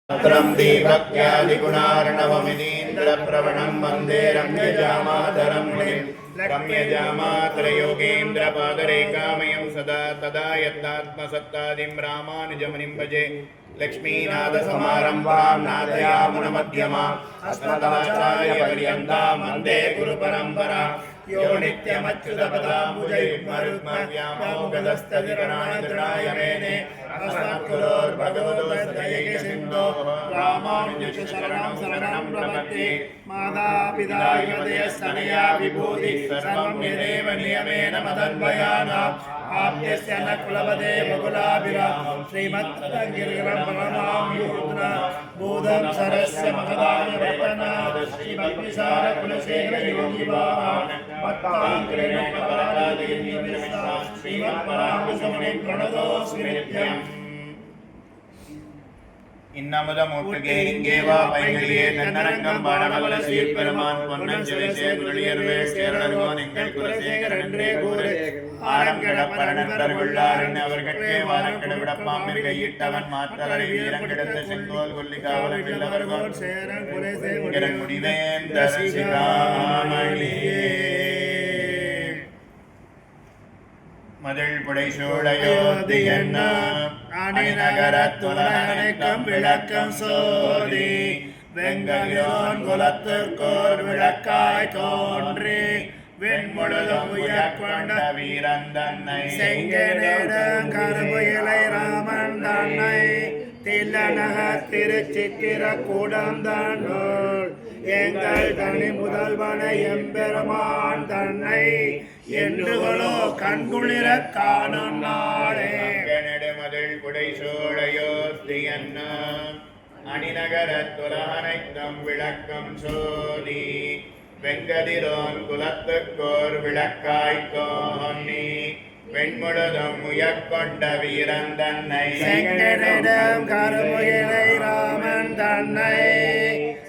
दीपक्यादिगुणार्णवमिनीन्द्रप्रवणं वन्दे रम्यजामातरं मुनिं रम्यजामातरयोगेन्द्रपादरेखामयं सदा तदा यत्तात्मसत्तादिं रामानुजमुनिं भजे लक्ष्मीनाथसमारम्भां नाथयामुनमध्यमाम् अस्मदाचार्यपर्यन्तां वन्दे गुरुपरम्परां यो नित्यमच्युतपदाम्बुजयुग्मरुग्मव्यामोहदस्तदिगणाय मेने अस्मद्गुरोर्भगवतोऽस्मैकसिन्धो रामानुजस्य शरणं शरणं प्रपद्ये मातापिता युवतयस्तनया विभूति सर्वं यदेव नियमेन मदन्वयानाम् आप्यस्य न कुलपते बकुलाभिरामं श्रीमद्गिरिं परमां बोधं सरस्य महदाय रतनाद श्रीभक्तिसार कुलशेखर योगिवाहान् श्रीमत्पराङ्कुशमुनिं प्रणतोऽस्मि नित्यम् இன்னமுதமூட்டுகே இங்கே வா பைங்கிலியே தன்னரங்கம் பாடவல்ல சீர்பெருமான் பொன்னன் சிலைசே குளியர்வேள் சேரணுவோன் எங்கள் குலசேகர் என்றே கூறு ஆரம் கிடப்பரன்பர் உள்ளாரின் அவர்கட்கே வாரம் கிடவிடப்பாம்பில் கையிட்டவன் மாத்தரை வீரம் கிடந்த செங்கோல் கொல்லி காவலன் இல்லவர்கோன் சேரன் குலசேகர முடிவேந்த சிகாமணியே மதில் புடைசூழையோதியன்ன அணிநகரத்துலகனைக்கும் விளக்கம் சோதி வெங்ககிரோன் குலத்திற்கோர் விளக்காய் தோன்றி வெண்முழுதும் உயர்கொண்ட வீரன் தன்னை செங்கனேடம் கருபுயலை ராமன் தன்னை தில்லநக திருச்சித்திர கூடம் தன்னோள் எங்கள் தனி முதல்வனை எம்பெருமான் தன்னை என்றுகளோ கண்குளிர காணும் நாளே நெடுமதில் புடைசூழையோத்தியன்ன அணிநகரத்துலகனைக்கும் விளக்கம் சோதி வெங்கதிரோன் குலத்துக்கோர் விளக்காய் தோன்றி வெண்முழுதும் உயர்கொண்ட வீரன் தன்னை செங்கனிடம் கருமுகிலை ராமன் தன்னை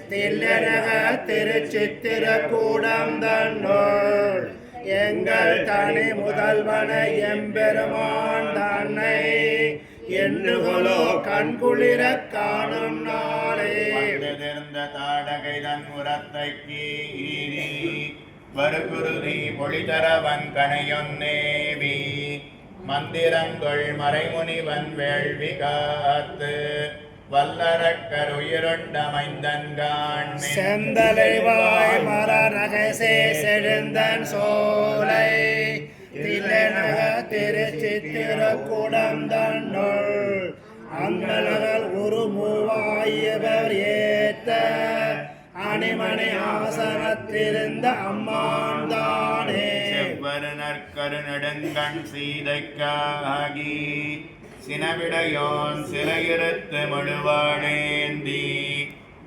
தில்லநக திருச்சித்திர கூடம் தன்னோள் எங்கள் தனி முதல்வனை எம்பெருமான் தன்னை என்றுகளோ கண்குளிர காணும் நாளே வந்திருந்த தாடகை தன் உரத்தை கீறி வருகுருதி பொழிதரவன் கணையொன்னேவி மந்திரங்கள் மறைமுனிவன் வேள்வி காத்து வல்லரக்கர் உயிருண்டமைந்தன் காண்மே செந்தலைவாய் மரநகசே செழுந்தன் சோலை தில்லநக திருச்சித்திர கூடம் தன்னோள் அங்கலகள் உருமுவாயவர் ஏத்த அணிமணி ஆசனத்திருந்த அம்மான் தானே செவ்வரு நற்கரு நெடுங்கண் சீதைக்காகி சினவிடையோன் சிலையிருத்து மழுவாழேந்தி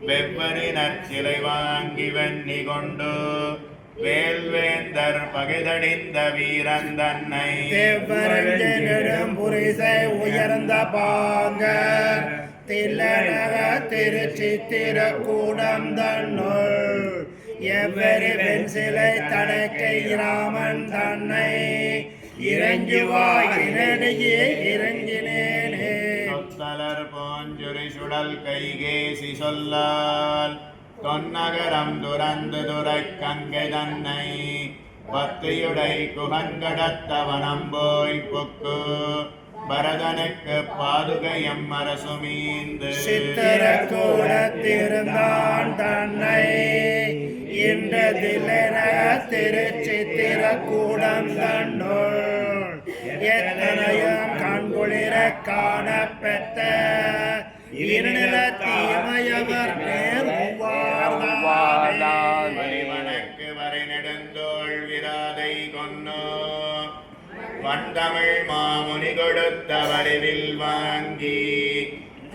வெவ்வரி நற்சிலை வாங்கி வெண்ணி கொண்டு வேல்வேந்தர் பகைதடிந்த வீரன் தன்னை செவ்வரஞ்செடும் புரிசை உயர்ந்த பாங்கர் தில்லநக திருச்சித்திர கூடம் தன்னோள் எவ்வரி வெண் சிலை தடக்கை ராமன் தன்னை இறங்குவாயினடியே இறங்கினேனே சொத்தலர் போஞ்சுரி சுடல் கைகேசி சொல்லால் தொன்னகரம் துறந்து துரை கங்கை தன்னை பத்தியுடை குகங்கடத்தவனம் போய் புக்கு பரதனுக்கு பாதுகையம் அரசுமீந்து சித்திர கூடத்திருந்தான் தன்னை இன்ற தில்லநக திருச்சித்திர கூடம் தன்னோள் எத்தனையும் கண்குளிர காணப்பெற்ற இருநில தீமையவர் நேர்வனக்கு வரை நெடுந்தோள் விராதை கொன்னோ வண்டமிழ் மாமுனி கொடுத்த வடிவில் வாங்கி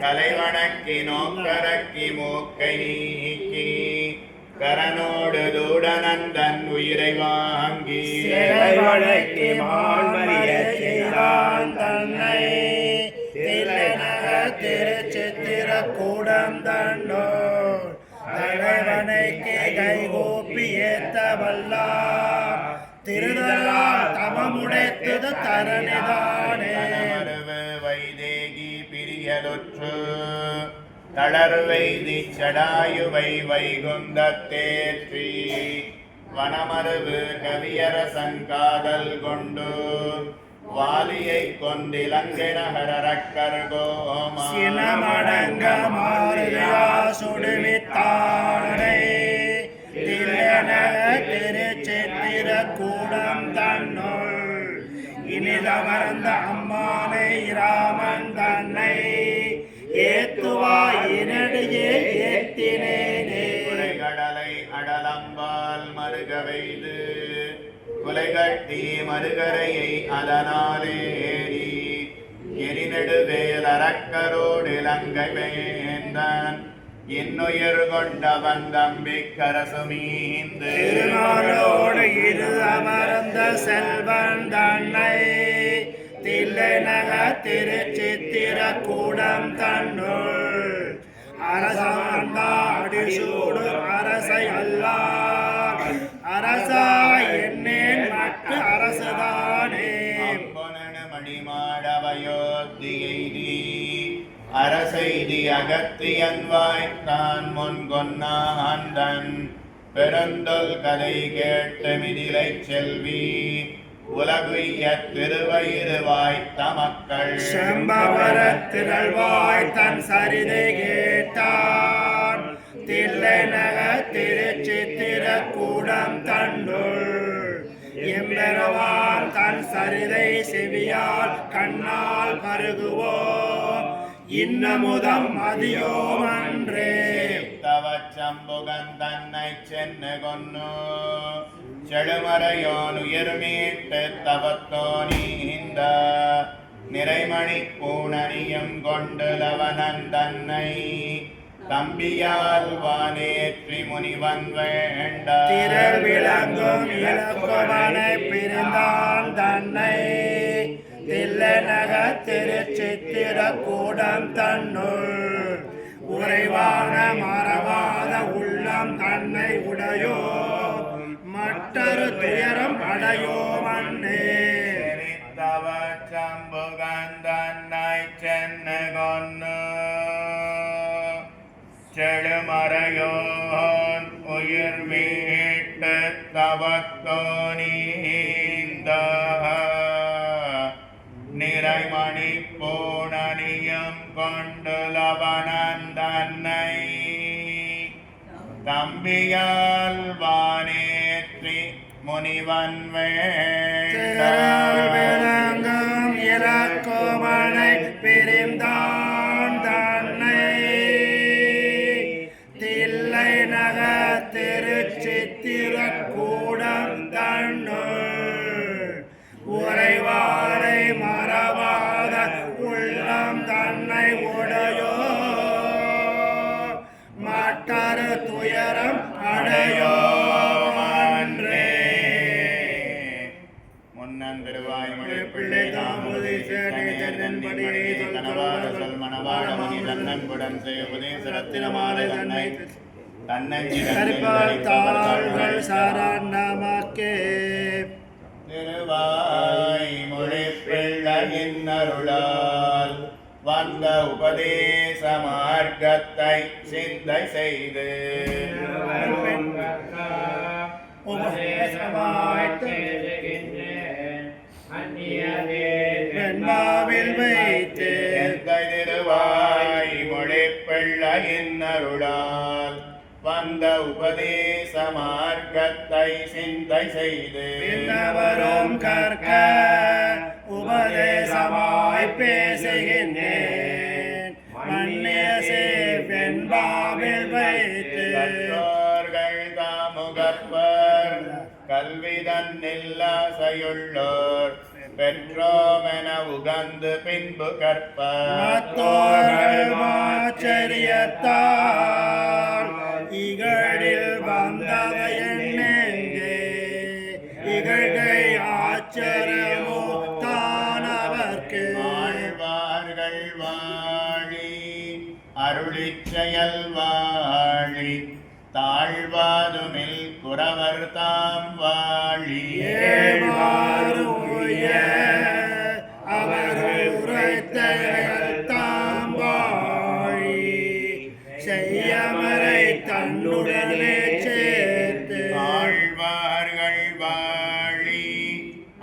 கலைவணக்கி நோக்கரக்கி மூக்கை நீக்கி கரனோடு தூடனந்தன் உயிரை வாங்கி வழக்கி தன்னை தில்லநக திருச்சித்திர கூடம் தன்னோள் தலைவனைக்கு கைகோப்பி ஏத்த வல்லார் திருதலா தமமுடைத்தது தரணிதானே வைதேகி பிரியலுற்று தளர்வெய்தி சடாயுவை வைகுந்தத்தேற்றி வனமருவு கவியரசன் காதல் கொண்டு வாலியை கொண்டிலங்கை நகரக்கர் கோமா சினமடங்க மாறுதா சுடுவித்தானை திருச்சித்திர கூடம் தன்னுள் இனிதமர்ந்த அம்மானை ராமன் தன்னை ஏத்துவாயினடியே ஏத்தினேனே கடலை அடலம்பால் மருகவைது குலைகட்டி மருகரையை அதனாலேறி எரிநெடுவேல் அரக்கரோடு இலங்கை வேந்தன் இன்னுயிர் கொண்டவன் தம்பி கரசுமீந்து திருநாளோடு இரு அமர்ந்த செல்வன் தன்னை தில்லைநக திருச்சித்திர கூடம் தன்னுள் அரசாண்டாடி சூடு அரசை அல்லார் அரசா என்னேன் மற்ற அரசுதானே மணிமாடவயோத்தியெய்தி அரசெய்தி அகத்தியன் வாய்த்தான் முன் கொன்னான் பெருந்தொல் கதை கேட்டு மிதிலை செல்வி உலகுய்ய திருவயிறு வாய்த்த மக்கள் செம்பவர திரள்வாய் தன் சரிதை கேட்டான் தில்லைநக திருச்சித்திர கூடம் தன்னுள் எம்பெருமான் தன் சரிதை செவியால் கண்ணால் பருகுவோம் இன்னமுதம் மதியோம் அன்றே தவச்சம்புகன் தன்னை சென்று கொன்னு செழுமறையோன் உயிர் மீட்டு தவத்தோனீந்த நிறைமணி பூணனியும் கொண்டு லவனன் தன்னை தம்பியால் வானேற்றி முனிவன் வேண்ட திரள் விளங்கும் இலக்குவனை பிரிந்தான் தன்னை தில்லைநக திருச்சித்திர கூடம் தன்னுள் உறைவான மறவாத உள்ளம் தன்னை உடையோ மற்றொரு துயரம் அடையோ மன்னே தவ சம்புகன் தன்னை சென்னு கொன்னு செழுமறையோன் உயிர் மீட்டு தவத்தோனீந்த நிறைமணி பூணனியம் கொண்டு லவனன் தன்னை தம்பியால் வானேற்றி முனிவன் விளங்கும் இலக்குவனை பிரிந்தான் தன்னை தில்லைநக திருச்சித்திர கூடம் தன்னுள் உறைவாரை மறவாத உள்ளம் தன்னை உடையோ மற்றொரு துயரம் அடையோ அன்றே முன்னந்திருவாய்மொழி பிள்ளை தாமுதி சேனன்படியை கனவாத சொல் மணவாழ முனி தன்னன்புடன் செய்வதே சிரத்தினமாலை தன்னை கரிபால் தாள்கள் சரண் நமக்கே திருவாய்மொழி பிள்ளையின் அருளால் வந்த உபதேச மார்க்கத்தை சிந்தை செய்து வெண்பாவில் வைத்து திருவாய்மொழி பிள்ளையின் அருளால் வந்த உபதேச மார்க்கத்தை சிந்தை செய்து பின்னவரும் கற்க உபதேசமாய் பேசுகின்றேன் மன்னிய வெண்பாவில் வைத்து கற்றோர்கள் தாமுகப்பர் கல்விதன் நில்லாசையுள்ளோர் பெற்றோமென உகந்து பின்பு கற்பர் ஆச்சரியத்தால் இகழில் வந்தவை என்னெங்கே இகழ்கை ஆச்சரியமோ தானவர்க்கு ஆழ்வார்கள் வாழி அருளிச் செயல் வாழி தாழ்வாதுமில் குறவர் தாம் வாழி ஏமாறுய அவர் உரைத்த தாம் வாழி செய்யமறை தன்னுடனே சேர்த்து ஆழ்வார்கள் வாழி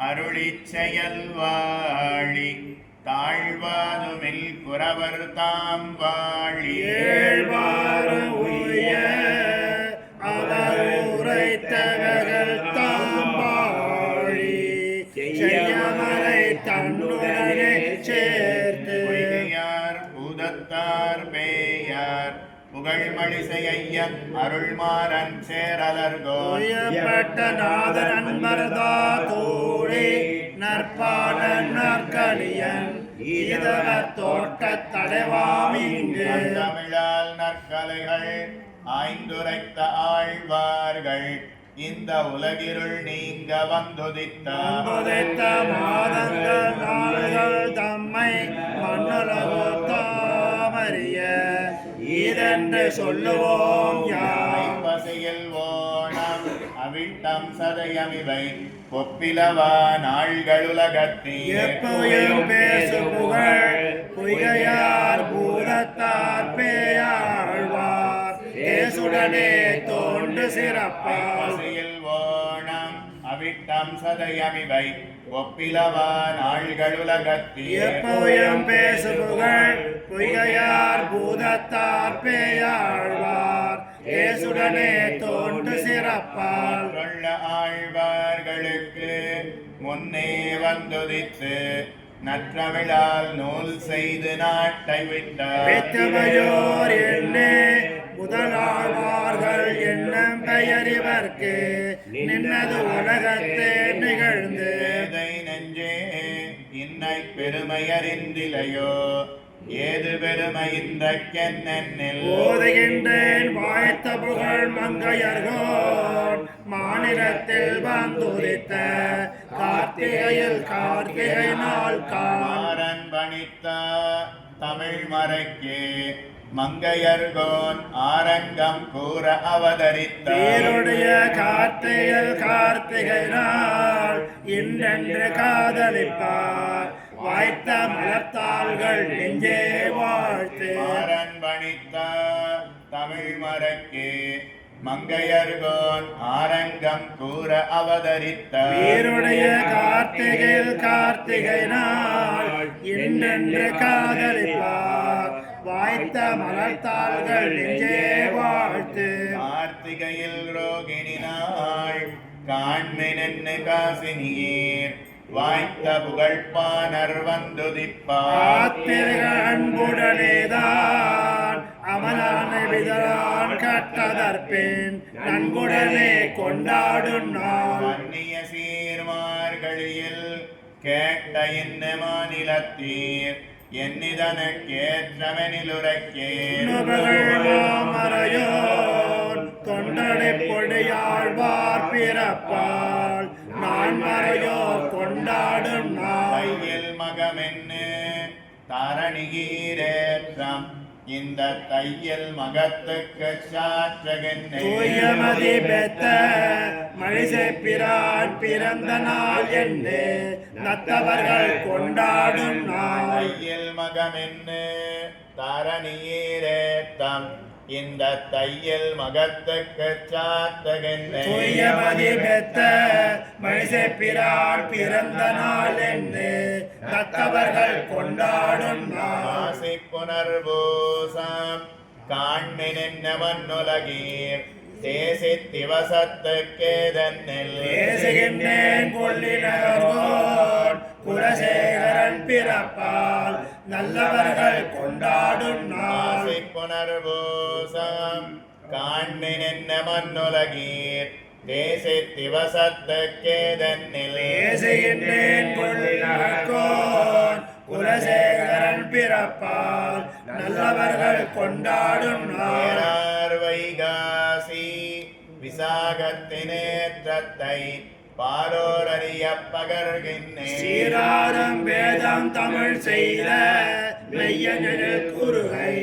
அருளிச் செயல் வாழி தாழ்வாதுமில் குறவர் தாம் வாழி ஏழ்வாரம் உய அவர் உரைத்தவர்கள் தாம் வாழி செய்யமறை தன்னுடனே சேர்த்து பொய்கையார் பூதத்தார் பேயார் புகழ்மழிசை ஐயன் அருள்மாறன் சேரலர்கோன் உயப்பட்ட நாத நண்பர்தா தோழி நற்பாடன் நற்கலியன் ஈதவர் தோட்டத் தடைவாமிங்கு தமிழால் நற்கலைகள் ஆய்ந்துரைத்த ஆழ்வார்கள் இந்த உலகிருள் நீங்க வந்துதித்த புதைத்த மாதங்கள் நாள்கள் தம்மை மண்ணுலகோ தாமறிய ஈதென்று சொல்லுவோம் யாய் பசியில் ஓணம் அவிட்டம் சதயமிவை ஒப்பிலவா நாள்களுலகத்தீர் எப்போயும் பேசு புகழ் பொய்கையார் பூதத்தார் பேயாழ்வார் தேசுடனே தோன்று சிறப்பால் பசியில் ஓணம் அவிட்டம் சதயமிவை ஒப்பிலவா நாள்களுலகத்தீர் எப்போயும் பேசு புகழ் பொய்கையார் பூதத்தார் பேயாழ்வார் தேசுடனே தோன்று சிறப்பால் கொள்ள ஆழ்வார்களுக்கு முன்னே வந்துதித்து நற்றமிழால் நூல் செய்து நாட்டை விட்டார் பெற்றமையோர் எண்ணே முதலாழ்வார்கள் என்னும் பெயர் இவர்க்கு நின்னது உலகத்தே நிகழ்ந்து ஏதை நெஞ்சே இன்னை பெருமையறிந்திலையோ ஏது பெருமை இன்றென்னில் ஓதுகின்றேன் வாழ்த்த புகழ் மங்கையர்கோன் மாநிலத்தில் வந்துதித்த கார்த்திகையில் கார்த்திகை நாள் மாறன் பணித்த தமிழ் மறைக்கே மங்கையர்கோன் ஆரங்கம் கூற அவதரித்தார் பேருடைய கார்த்திகையில் கார்த்திகை நாள் இன்றென்று காதலிப்பார் வாய்த்த மலர்த்தாள்கள் நெஞ்சே வாழ்த்து மாறன் பணித்த தமிழ் மறைக்கே மங்கையர்கோன் ஆரங்கம் கூற அவதரித்தார் பேருடைய கார்த்திகையில் கார்த்திகை நாள் இன்றென்று காதலிப்பார் வாய்த்த மலர்த்தாள்கள் நெஞ்சே வாழ்த்து கார்த்திகையில் ரோகிணி நாள் காண்மெனென்னு காசினியேர் வாய்த்த புகழ்ப்பானர் வந்துதிப்பார் ஆத்திரிகள் அன்புடனேதான் அமலான விதரான் கட்டதற்பின் நன்குடனே கொண்டாடும் நாள் அந்நிய சீர்மார்களில் கேட்ட என்ன மாநிலத்தீர் என்னிதனுக்கேற்றமெனிலுரைக்கேன் மாமரையோன் தொண்டனை பொடியாழ்வார் பிறப்பால் நான் மறையோர் கொண்டாடும் நாள் தையில் மகமென்னு தாரணிகீரேற்றம் இந்த தையில் மகத்துக்கு சாற்றகென்னை தூயமதி பெத்த மழிசை பிரான் பிறந்த நாள் என்று நத்தவர்கள் கொண்டாடும் நாள் தையில் மகமென்னு தாரணியீரேத்தம் இந்த தையில் மகத்துக்கு சாத்தகென்னை தூயமதி பெத்த மழிசை பிரான் பிறந்த நாள் என்று நத்தவர்கள் கொண்டாடும் நாள் ஆசி புனர்பூசம் காண்மினென்ன மண்ணுலகீர் தேசித்திவசத்துக்கேதன்னில் பேசுகின்றேன் கொள்ளினகர்கோன் குலசேகரன் பிறப்பால் நல்லவர்கள் கொண்டாடும் நாள் ஆசி புனர்பூசம் காண்மினென்ன மண்ணுலகீர் தேசித்திவசத்துக்கேதன்னில் பேசுகின்றேன் கொள்ளினகர்கோன் குலசேகரன் பிறப்பால் நல்லவர்கள் கொண்டாடும் நாள் ஏறார் வைகாசி விசாகத்தினேற்றத்தை பாரோரறிய பகர்கின்றேன் சீராரம் வேதம் தமிழ் செய்த மெய்யனில் குருகை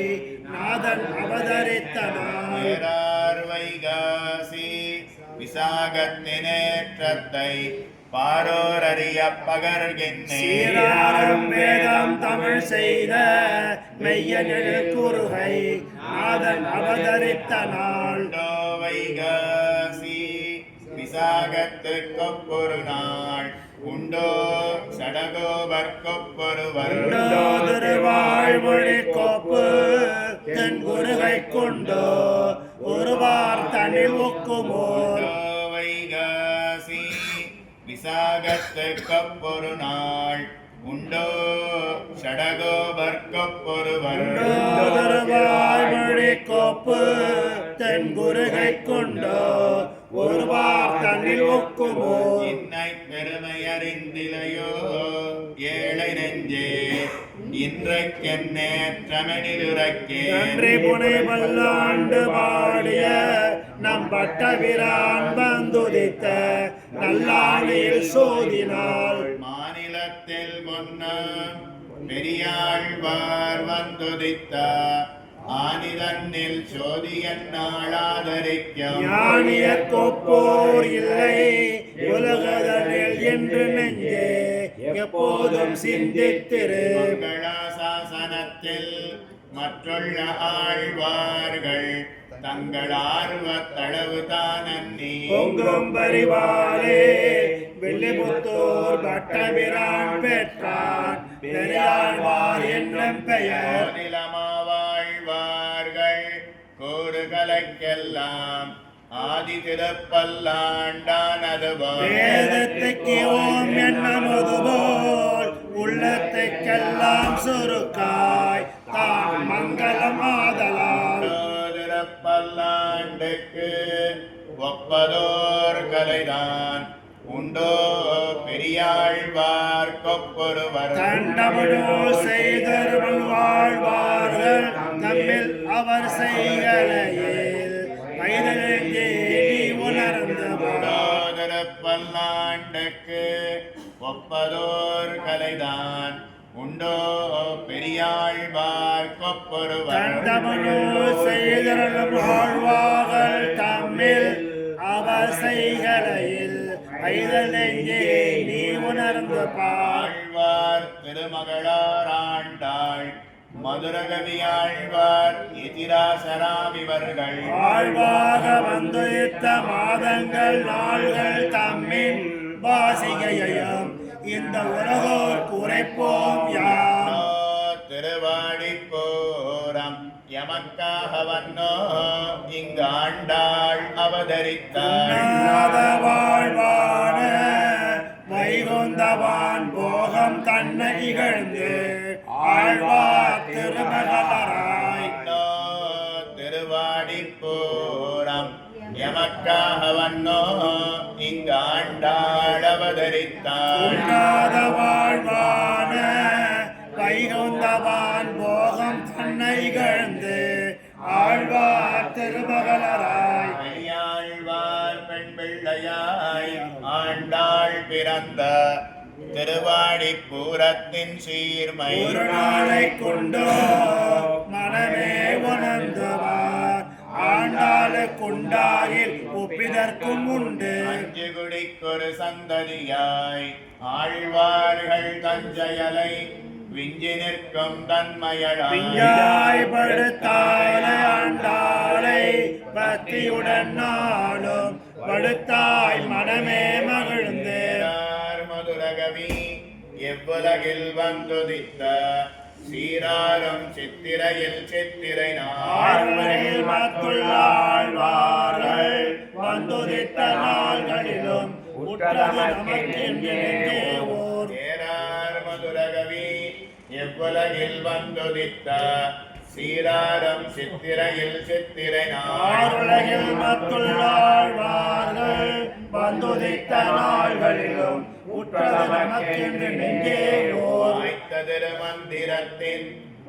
நாதன் அவதரித்த நாள் ஏறார் வைகாசி விசாகத்தினேற்றத்தை பாரோர் அறிய பகர்கின்றே சீராரும் வேதம் தமிழ் செய்த மெய்யனெழு குருகை நாதன் அவதரித்த நாள் வைகாசி விசாகத்துக்கொப்பொரு நாள் உண்டோ சடகோபர்க்கொப்பொருவர் திருவாழ்மொழி கோப்பு தென் குருகை கொண்டோ ஒருவார் தனில் ஒக்குமோர் வைகாசி விசாகத்துக்கொப்பொரு நாள் உண்டோ சடகோபர்க்கொப்பொருவர் திருவாழ்மொழி கோப்பு தென் குருகை கொண்டோ ஒருவார் தனில் ஒக்குமோர் இன்னை பெருமையறிந்திலையோ ஏழை நெஞ்சே இன்றைக்கென்னேற்றமெனிலுரைக்கே நன்றி புனை பல்லாண்டு பாடிய நம் பட்டபிரான் வந்துதித்த நல்லாளியில் சோதினால் மாநிலத்தில் முன்னம் பெரியாழ்வார் வந்துதித்த ஆனிதன்னில் சோதியன் நாளாதரிக்கும் ஞானிய கோப்போர் இல்லை உலகதனில் என்று நெஞ்சே எப்போதும் சிந்தித்திரு மங்களாசாசனத்தில் மற்றுள்ள ஆழ்வார்கள் தங்கள் ஆர்வத்தளவு தானன்னி பொங்கும் பரிவாரே வில்லிபுத்தூர் பட்டபிரான் பெற்றான் பெரியாழ்வார் என்னும் பெயர் நிலமாவாழ்வார்கள் கூறுகளைக்கெல்லாம் ஆதி திருப்பல்லாண்டானது வேதத்துக்கு ஓம் என்னமது போல் உள்ளத்துக்கெல்லாம் சுருக்காய் தான் மங்களம் ஆதலால் திருப்பல்லாண்டுக்கு ஒப்பதோர் கலைதான் உண்டோ பெரியாழ்வார் கொப்பொருவர் தண்டமுடோ செய்தருள் வாழ்வார்கள் தம்மில் அவர் செய்களையில் பைதலெங்கே உணர்ந்தவர் திருப்பல்லாண்டுக்கு ஒப்பதோர் கலைதான் உண்டோ பெரியாழ்வார் கொப்பொருவர் தண்டமுடோ செய்தருள் வாழ்வார்கள் தம்மில் அவர் செய்களையில் பைதலெங்கே நீ உணர்ந்து பார் ஆழ்வார் திருமகளார் ஆண்டாள் மதுரகவியாழ்வார் இதிராசராம் இவர்கள் வாழ்வாக வந்துத்த மாதங்கள் நாள்கள் தம்மின் வாசிகையும் இந்த உலகோர் குறைப்போம் யாம் திருவாடி போரம் எமக்காக வந்தோ இங்கு ஆண்டாள் அவதரித்தாள் உண்ணாத வாழ்வான வைகுந்தவான் போகம் தன்னை இகழ்ந்து ஆழ்வார் திருமகளாய் திருவாடி போரம் எமக்காக வந்தோ இங்கு ஆண்டாள் அவதரித்தாள் உண்ணாத வாழ்வான வைகுந்தவான் போகம் தன்னை இகழ்ந்து ஆழ்வார் திருமகளாய் ஆழ்வார் பெண் பிள்ளையாய் ஆண்டாள் பிறந்த திருவாடி பூரத்தின் சீர்மை ஒரு நாளை கொண்டோ மனமே உணர்ந்தவார் ஆண்டாளு கொண்டாயில் ஒப்பிதற்கும் உண்டு அஞ்சு குடிக்கொரு சந்ததியாய் ஆழ்வார்கள் தஞ்சையலை விஞ்சி நிற்கும் தன்மையளாய் பிஞ்சாய் படுத்தாளை ஆண்டாளை பக்தியுடன் நாளும் படுத்தாய் மனமே மகிழ்ந்து மதுரகவி எவ்வுலகில் வந்துதித்த சீராரும் சித்திரையில் சித்திரை ஆழ்வரில் மத்துள்ள ஆழ்வார்கள் வந்துதித்த நாள்களிலும் உற்றது நமக்கென்றே ஓர் ஏறார் மதுரகவி எவ்வுலகில் வந்துதித்த சீராரம் சித்திரையில் சித்திரை ஆறுலகில் மத்துள்ள ஆழ்வார்கள் வந்துதித்த நாள்களிலும் உற்றது நமக்கென்று நெஞ்சே ஓர் வாய்த்த திருமந்திரத்தின்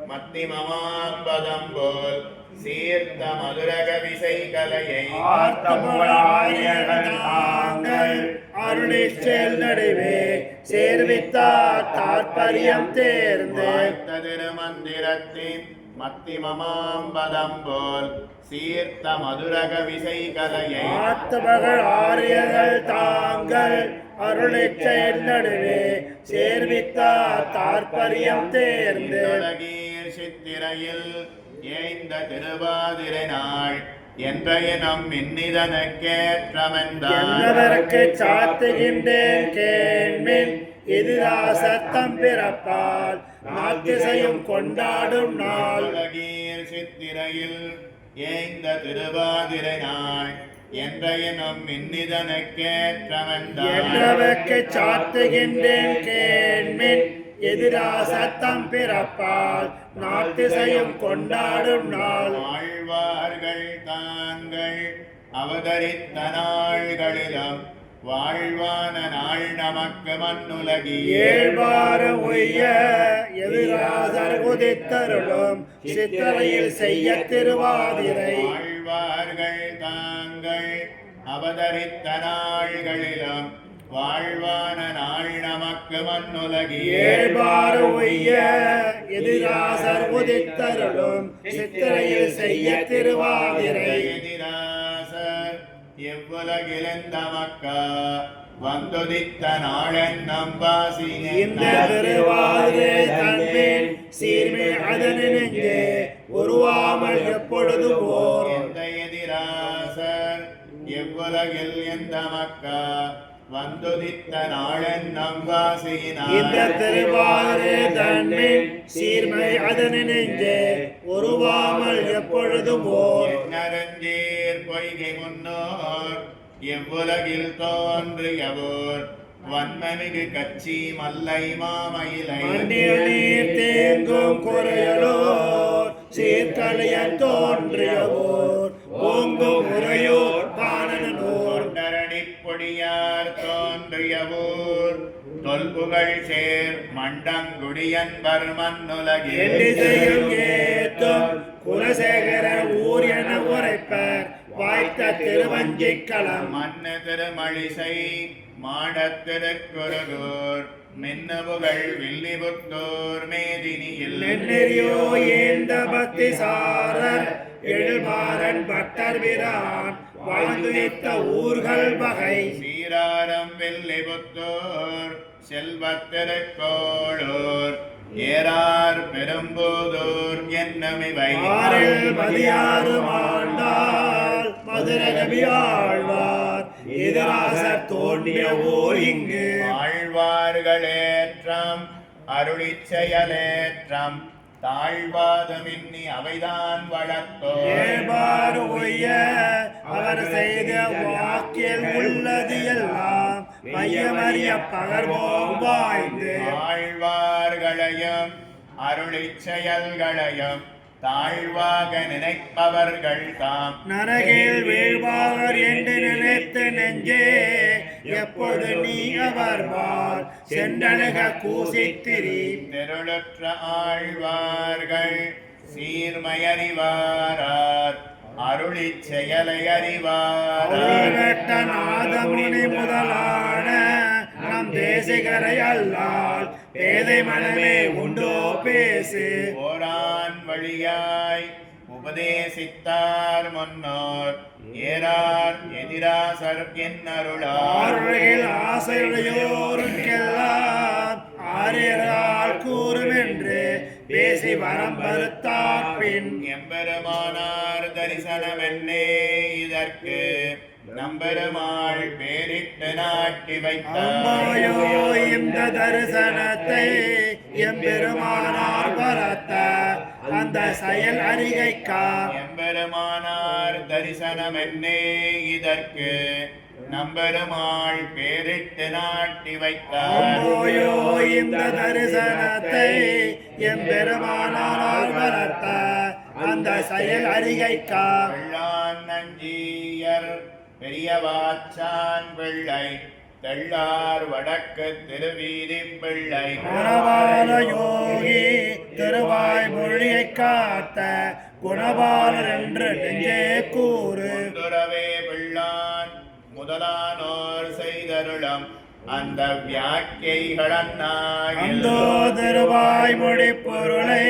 மத்திமமாம்பதம் போல் சீர்த்த மதுரக விசை கலையை ஆர்த்தமுழாயர்கள் அருளி செல் நடுவே சேர்வித்தார் தாற்பயம் தேர்ந்து வாய்த்த திருமந்திரத்தின் மத்திமமாம்பதம் போல் சீர்த்த மதுரக விசை கலையை ஆத்தமகள் ஆரியர்கள் தாங்கள் அருளைச் செயல் நடுவே சேர்வித்தார் தாற்பரியம் தேர்ந்து உலகீர் சித்திரையில் ஏய்ந்த திருவாதிரை நாள் என்றைய நம் இன்னிதனுக்கேற்றமென்றார் என்னவருக்கு சாத்துகின்றேன் கேள்மின் எதிராசத்தம் பிறப்பால் நாத்திசையும் கொண்டாடும் நாள் உலகீர் சித்திரையில் ஏய்ந்த திருவாதிரை நாள் என்றைய நம் இன்னிதனுக்கேற்றமென்றார் என்னவருக்கு சாத்துகின்றேன் கேள்மின் எதிராசத்தம் பிறப்பால் நாத்திசையும் கொண்டாடும் நாள் ஆழ்வார்கள் தாங்கள் அவதரித்த நாள்களிலும் வாழ்வான நாள் நமக்கு மண்ணுலகி ஏழ்வார உய்ய எதிராசர் குதித்தருளும் சித்திரையில் செய்ய திருவாதிரை ஆழ்வார்கள் தாங்கள் அவதரித்த நாள்களிலும் வாழ்வான நாள் நமக்கு மண்ணுலகி ஏழ்வார உய்ய எதிராசர் குதித்தருளும் சித்திரையில் செய்ய திருவாதிரை எதிராசர் எவ்வுலகிழந்த மக்கா வந்துதித்த நாளென் நம்பாசினே இந்த திருவாதிரை தன்பின் சீர்மை அதனினெங்கே உருவாமல் எப்பொழுதும் ஓர் எந்த எதிராசர் எவ்வுலகில் எந்த மக்கா வந்துதித்த நாளென் நம்பாசினார் இந்த திருவாதிரை தன்பின் சீர்மை அதனினெங்கே உருவாமல் எப்பொழுதும் ஓர் நரஞ்சீர் பொய்கை முன்னோர் எவ்வுலகில் தோன்றியவோர் வன்மமிகு கச்சி மல்லை மாமயிலை மண்டிய நீர் தேங்கும் குறையலோர் சீர்கலையன் தோன்றியவோர் ஓங்கும் உரையோர் பாணனோர் கொண்டரணி பொடியார் தோன்றியவோர் தொல்புகழ் சேர் மண்டங்குடியன்பர் மண்ணுலகில் எண்ணிசையும் ஏத்தும் குலசேகர ஊர் என உரைப்பர் வாய்த்த திருவஞ்சிக்களம் மண்ணு திருமழிசை மாடத் திருக்குருகூர் மின்னபுகள் வில்லிபுத்தூர் மேதினியில் நென்னெறியோ ஏந்த பக்தி சாரர் எழுமாறன் பட்டர் விரான் வாழ்ந்துவித்த ஊர்கள் வகை சீராரம் வில்லிபுத்தூர் செல்வத் திருக்கோளூர் ஏறார் பெரும்புதூர் என்னமிவை ஆறில் மதியாறு மாண்டால் மதுரை நபி ஆழ்வார் எதிராசர் தோன்றிய ஊர் இங்கு ஆழ்வார்களேற்றம் அருளிச் செயலேற்றம் தாழ்வாதமின்னி அவைதான் வளர்த்தோ ஏழ்வாறு உய்ய அவர் செய்த வாக்கில் உள்ளது எல்லாம் மையமறிய பகர்வோம் வாய்ந்து ஆழ்வார்களையும் அருளிச் செயல்களையும் தாழ்வாக நினைப்பவர்கள் தாம் நரகில் வீழ்வார் என்று நினைத்து நெஞ்சே எப்போது நீ அவர்வார் சென்றணுக கூசித்திரி தெருளுற்ற ஆழ்வார்கள் சீர்மையறிவாரார் அருளிச் செயலை அறிவாரார் வெட்ட நாதமுனி முதலான நம் தேசிகரை அல்லால் பேதை மனமே உண்டோ பேசு ஓரான் வழியாய் உபதேசித்தார் முன்னோர் ஏறார் எதிராசர் என்னருளார் ஆறுகையில் ஆசையுடையோருக்கெல்லாம் ஆரியரால் கூறும் என்று பேசி வரம் பருத்தார் பின் எம்பெருமானார் தரிசனமென்னே இதற்கு நம்பெருமாள் பேரிட்டு நாட்டி அம்மாயோ வைத்தார் இந்த தரிசனத்தை எம்பெருமானார் வரத்த அந்த செயல் அறிகைக்கா எம்பெருமானார் தரிசனமென்னே இதற்கு நம்பெருமாள் பேரிட்டு நாட்டி வைத்தார் அம்மோயோ இந்த தரிசனத்தை எம்பெருமானார் வரத்த அந்த செயல் அறிகைக்கா வெள்ளான் நஞ்சீயர் பெரியவாச்சான் பிள்ளை தெள்ளார் வடக்கு திருவீதி பிள்ளை குணபால யோகி திருவாய் மொழியை காத்த குணபாலர் என்று நெஞ்சே கூறு துறவே பிள்ளான் முதலானோர் செய்தருளம் அந்த வியாக்கியைகள் அந்தோ திருவாய் மொழி பொருளை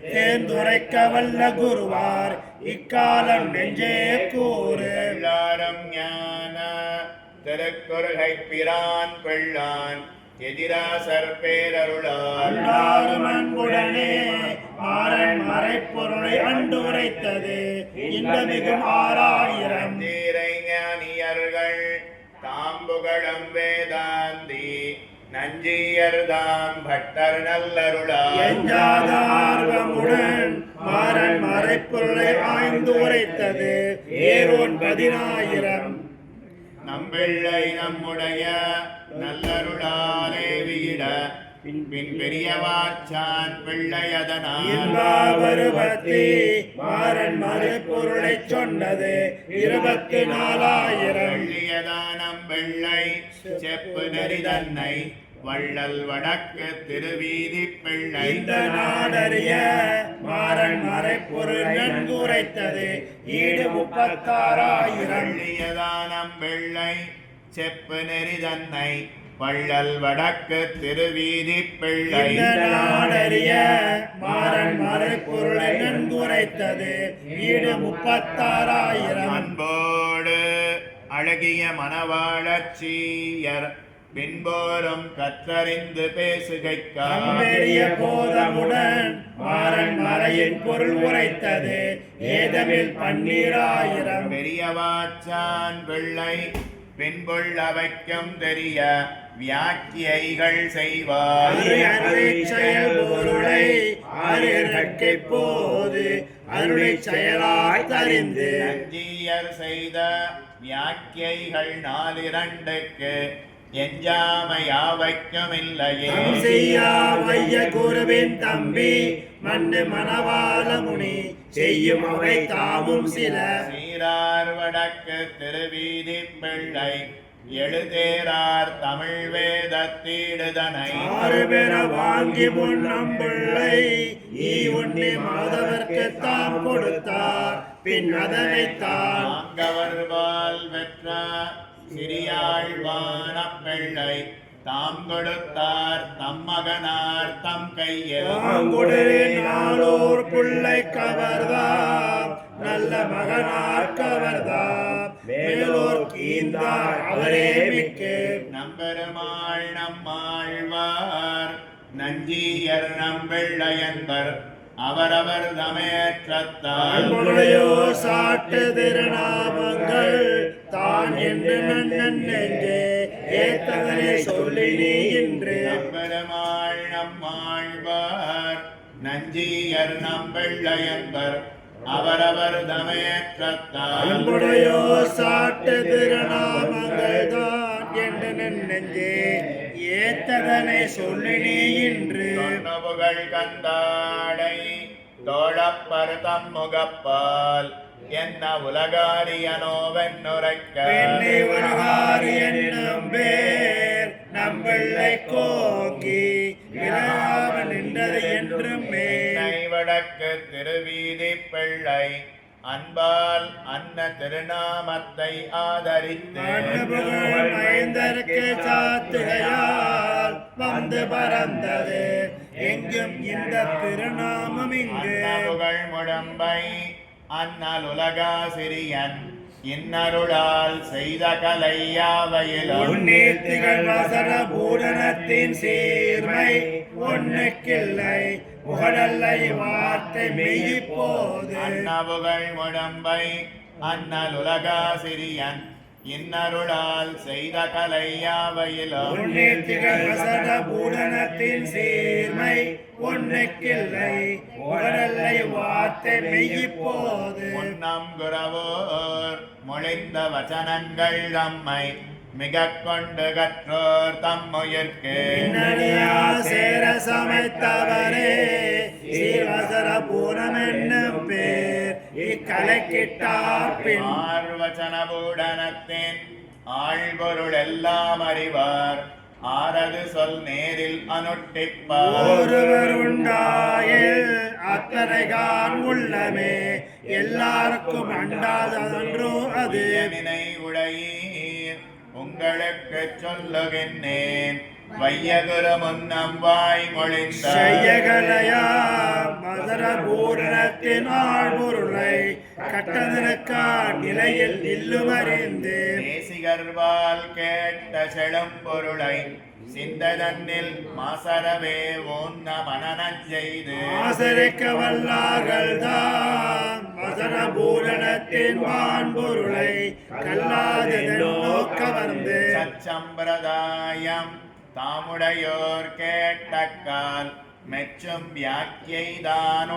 தேர்ந்துரைக்க வல்ல குருவார் இக்காலம் நெஞ்சே கூறு. எல்லாரும் ஞான திருக்குறுகை பிரான் பிள்ளான் எதிராசர் பேரருளால் அல்லாரும் அன்புடனே மாறன் மறைப்பொருளை அண்டு உரைத்தது இன்பமிகும் 6000 தீரை ஞானியர்கள் தாம்புகழம் வேதாந்தி நஞ்சியர்தாம் பட்டர் நல்லருளால் எஞ்சாத ஆர்வமுடன் மாறன் மறைப்பொருளை ஆய்ந்து உரைத்தது ஏரோன் 10000 நம்பிள்ளை நம்முடைய நல்லருளாலே வியிட பின் பெரியவாச்சான் பிள்ளையதனால் இன்பவருபத்தி மாறன் மறைப்பொருளை சொன்னது 24000 வெள்ளியதானம் வெள்ளை செப்பு நெறிதன்னை வள்ளல் வடக்கு திருவீதி பிள்ளை இந்த நாடறிய மாறன் மறைப்பொருள் நன்கு உரைத்தது ஈடு 36000 வெள்ளியதானம் வெள்ளை செப்பு நெறிதன்னை வள்ளல் வடக்கு திருவீதி பிள்ளை இந்த நாடறிய மாறன் மறைப்பொருளை நன்கு உரைத்தது ஈடு 36000 அன்போடு அழகிய மணவாளச்சீயர் பின்போரும் கற்றறிந்து பேசுகைக்கால் பெரிய போதமுடன் மாறன் மறையின் பொருள் உரைத்தது ஏதமில் 12000 பெரியவாச்சான் பிள்ளை பின்புள்ள வைக்கும் தெரிய வியாக்கியைகள் செய்வார் செயல் பொருளை அறிக்கை போது அருளை செயலாய் தறிந்து நஞ்சியர் செய்த வியாக்கியைகள் 4 எஞ்சாமையாவைக்கும் இல்லையே செய்யா வைய குருவின் தம்பி மண்ணு மணவாள முனி செய்யும் அவை தாமும் சில சீரார் வடக்கு திருவீதி பிள்ளை எழுதேரார் தமிழ் வேதத்தீடுதனை 6 பெற வாங்கி முன்னம் பிள்ளை உண்ணி மாதவர்க்கு தாம் கொடுத்தார் பின் அதனை தான் தாங்கவர்வால் வெற்ற சிறியாழ்வான பிள்ளை தாம் கொடுத்தார் தம் மகனார் தம் கையில் நாளோர் பிள்ளை கவர்தாம் நல்ல மகனார் கவர்தாம் மேலோர் கீந்தார் அவரே மிக்கு நம்பெருமாள் நம்மாழ்வார் நஞ்சியர் நம்பிள்ளையன்பர் அவரவர் தமேற்றத்தால் அன்புடையோ சாட்டு திருநாமங்கள் தான் என்று நன்னன் நெஞ்சே ஏத்தகனே சொல்லி நீ இன்று நம்பெருமாள் நம்மாழ்வார் நஞ்சியர் நம்பிள்ளையன்பர் அவரவர் தமேற்றத்தால் அன்புடையோ சாட்டு திருநாமங்கள் தான் என்று நன் நெஞ்சே ஏத்ததனை சொல்லி நீ இன்று தொன்னபுகள் கந்தாடை தோழப்பர் தம் முகப்பால் என்ன உலகாரியனோவென்னுரைக்க பெண்ணை உலகாரி என்னும் பேர் நம்பிள்ளை கோங்கி விழாம நின்றது என்றும் என்னை வடக்கு திருவீதி பிள்ளை அன்பால் அன்ன திருநாமத்தை ஆதரித்து மைந்தருக்கு சாத்துகையால் வந்து பறந்தது எங்கும் இந்த திருநாமம் இங்கு அன்னபுகள் முழம்பை அன்னல் உலகாசிரியன் இன்னருளால் செய்த கலையாவையிலும் உன்னீர்த்திகள் வசன பூடனத்தின் சீர்மை ஒன்னுக்கில்லை புகழல்லை வார்த்தை மெய்ப்போது அன்னபுகள் முழம்பை அன்னல் உலகாசிரியன் இன்னருளால் செய்த கலையாவையிலும் உன்னீர்த்திகள் வசன பூடனத்தின் சீர்மை ஒன்னுக்கில்லை புகழல்லை வார்த்தை மெய்ப்போது முன்னம் குரவோர் மொழிந்த வசனங்கள் தம்மை மிக கொண்டு கற்றோர் தம்முயிர்க்கு பின்னணியா சேர சமைத்தவரே சீர்வசர பூரம் என்னும் பேர் இக்கலைக்கிட்டார் பின் ஆர்வசன பூடனத்தின் ஆழ்பொருள் எல்லாம் அறிவார் ஆரது சொல் நேரில் அனுட்டிப்பார் ஒருவர் உண்டாயில் அத்தனைகான் உள்ளமே எல்லாருக்கும் அண்டாததன்றோ அது வினை உடையீர் உங்களுக்குச் சொல்லுகின்றேன். வையகுரு முன்னம் வாய்மொழிந்த செய்யகலையா மதுரபூரணத்தின் ஆழ்பொருளை கட்டதற்கா நிலையில் நில்லுமறிந்து தேசிகர்வால் கேட்ட செழும் பொருளை சிந்ததன்னில் மாசரவே ஓன்ன மனனச் செய்து ஆசரிக்க வல்லார்கள் தான் மதுரபூரணத்தின் வான்பொருளை கல்லாததன் நோக்க வந்து சச்சம்பிரதாயம் தாமுடையோர் கேட்டக்கால் மெச்சும் வியாக்கியைதான்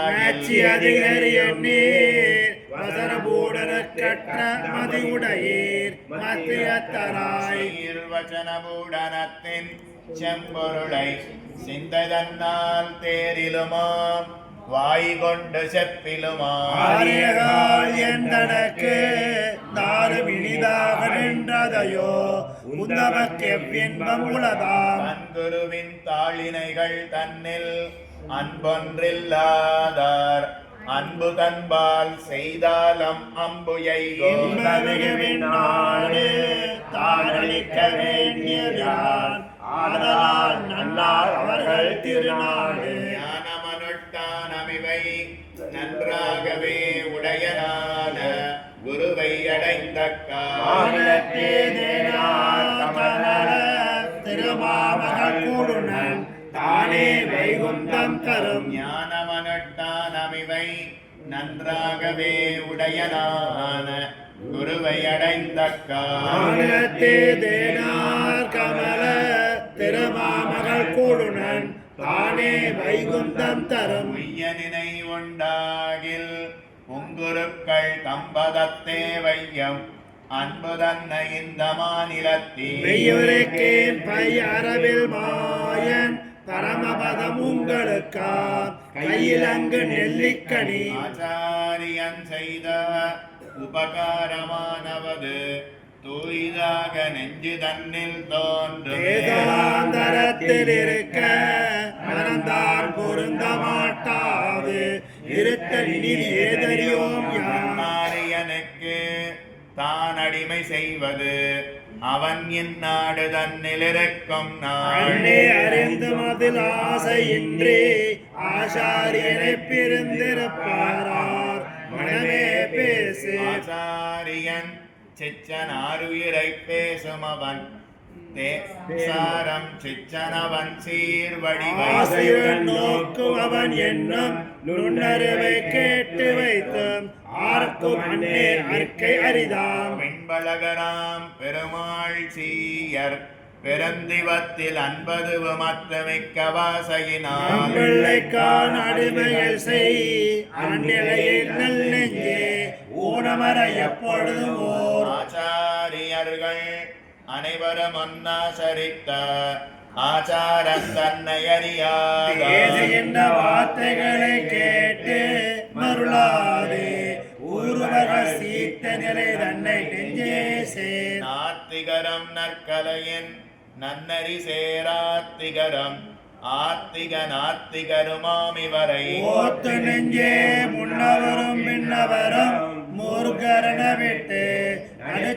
மேட்சி அதிகரிய நீர் வசரபூடர கற்ற மதியுடையீர் மத்தியத்தராய் வச்சனபூடனத்தின் செம்பொருளை சிந்ததன்னால் தேரிலுமாம் வாய் கொண்டு செப்பிலுமாம் ஆரியகால் எந்தடக்கு தாரும் இனிதாக நின்றதையோ உந்தமக்கெவ்வின்பம் உளதாம் அன்புருவின் தாளினைகள் தன்னில் அன்பொன்றில்லாதார் அன்பு தன்பால் செய்தாலம் அம்புயைகோ இன்பமிகுவினாடு தானளிக்க வேண்டியதான் ஆதலால் நன்னார் அவர்கள் திருநாடு ஞானமனுட்டானமிவை நன்றாகவே உடையனான குருவை அடைந்த திருமாமகள் கூடுனன் தானே வைகுந்தம் தரும் ஞானமனுட்டானமிவை நன்றாகவே உடையனான குருவை அடைந்த தேனார் கமல திருமாமகள் கூடுனன் தானே வைகுந்தம் தரும் மையனினை உண்டாகில் உங்குருக்கள் தம்பதத்தே வையம் அன்பு தன்னை இந்த மாநிலத்தில் மெய்யுரைக்கேன் பை அரவில் மாயன் பரமபதம் உங்களுக்கா கையிலங்கு நெல்லிக்கனி ஆச்சாரியன் செய்த உபகாரமானவது தூய்தாக நெஞ்சு தன்னில் தோன்றும் வேதாந்தரத்தில் இருக்க மனந்தான் பொருந்த மாட்டாது இருக்க நிதி ஏதறியோம் மாரியனுக்கு தான் அடிமை செய்வது அவன் இந்நாடு தன்னில் இருக்கும் அண்ணே அறிந்து மதில் ஆசையின்றி ஆசாரியனை பிரிந்திருப்பாரார் மனமே பேசு ஆச்சாரியன் சிச்சனாருயிரை பேசும் அவன் தேசாரம் சிச்சனவன் சீர்வடிவை ஆசையுடன் நோக்கும் அவன் என்னும் நுண்ணறிவை கேட்டு வைத்தும் ஆர்க்கும் அண்ணே அறிக்கை அரிதாம் பின்பழகராம் பெருமாள் சீயர் பெருந்திவத்தில் அன்பது மற்றமிக்க வாசையினால் பிள்ளைக்கான் அடிமைகள் செய் அந்நிலையில் நல் நெஞ்சே ஊனமர எப்பொழுதும் ஓர் ஆச்சாரியர்கள் அனைவரும் ஒன்னாசரித்த ஆச்சாரம் தன்னை அறியாத பேசுகின்ற வார்த்தைகளை கேட்டு மருளாதே ஊர்வர சீத்த நிலை தன்னை நெஞ்சே சேர் நாத்திகரம் நற்கலையின் நன்னறி சேராத்திகரம் ஆத்திக நாத்திகருமாம் இவரை ஓத்து நெஞ்சே முன்னவரும் பின்னவரும் மூர்கரண விட்டு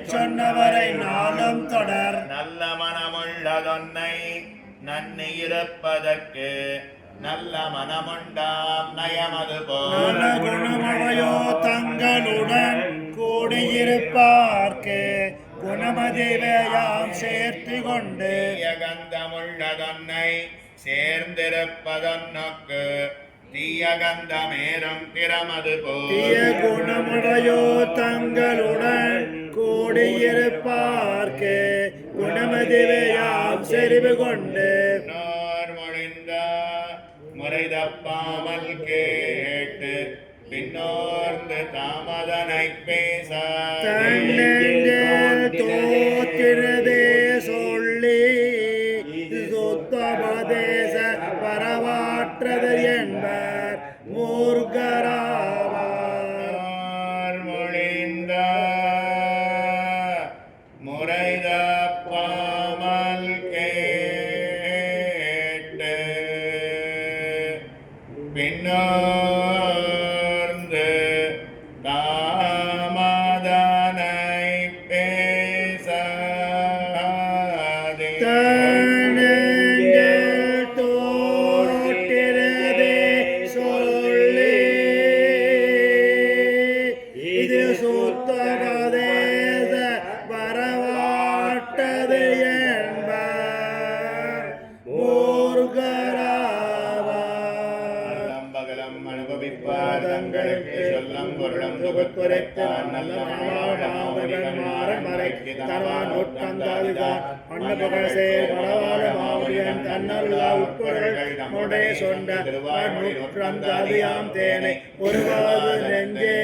சொன்னவரை நாளும் தொடர் நல்ல மனமுள்ளதொன்னை நன்னி இருப்பதற்கு நல்ல மனமுண்டாம் நயமது நல்ல போல் குணமுடையோ தங்களுடன் கூடியிருப்பார்க்கு குணமதிவையாம் சேர்த்து கொண்டு கந்தமுள்ளதொன்னை சேர்ந்திருப்பதொன்னொக்கு தீயகந்தமேறும் திறமது தீய போல் குணமுடையோ தங்களுடன் கூடியிருப்பார்க்கு குணமதிவையாம் செறிவு கொண்டு நோர் மொழிந்த முறை தப்பாமல் கேட்டு பின்னோர்ந்து தாமதனை பேச தன்னெஞ்சில் தோற்றினதே சொல்லி சுத்தமதேச பரவாற்றது என்பர் மூர்கராவார் நோர் மொழிந்த முறை தப்பாமல் கேட்டு பின்னோர்ந்து தாமதனை பேச உத்தமதேச வரவாட்டது என்பர் மூர்கராவார். பகலம் அனுபவிப்பார் தங்களுக்கு சொல்லம் பொருளும் தொகுத்துரைத்தான் நல்ல மாவன் மறைக்கு தனவான் உட்கந்தாதிதான் மண்ணு பகசே பரவாத மாவடியன் தன்னருளா உட்பொருள்கள் நம்முடைய சொன்ன திருவான் நூற்றந்தாதியாம் தேனை ஒருவாது நெஞ்சே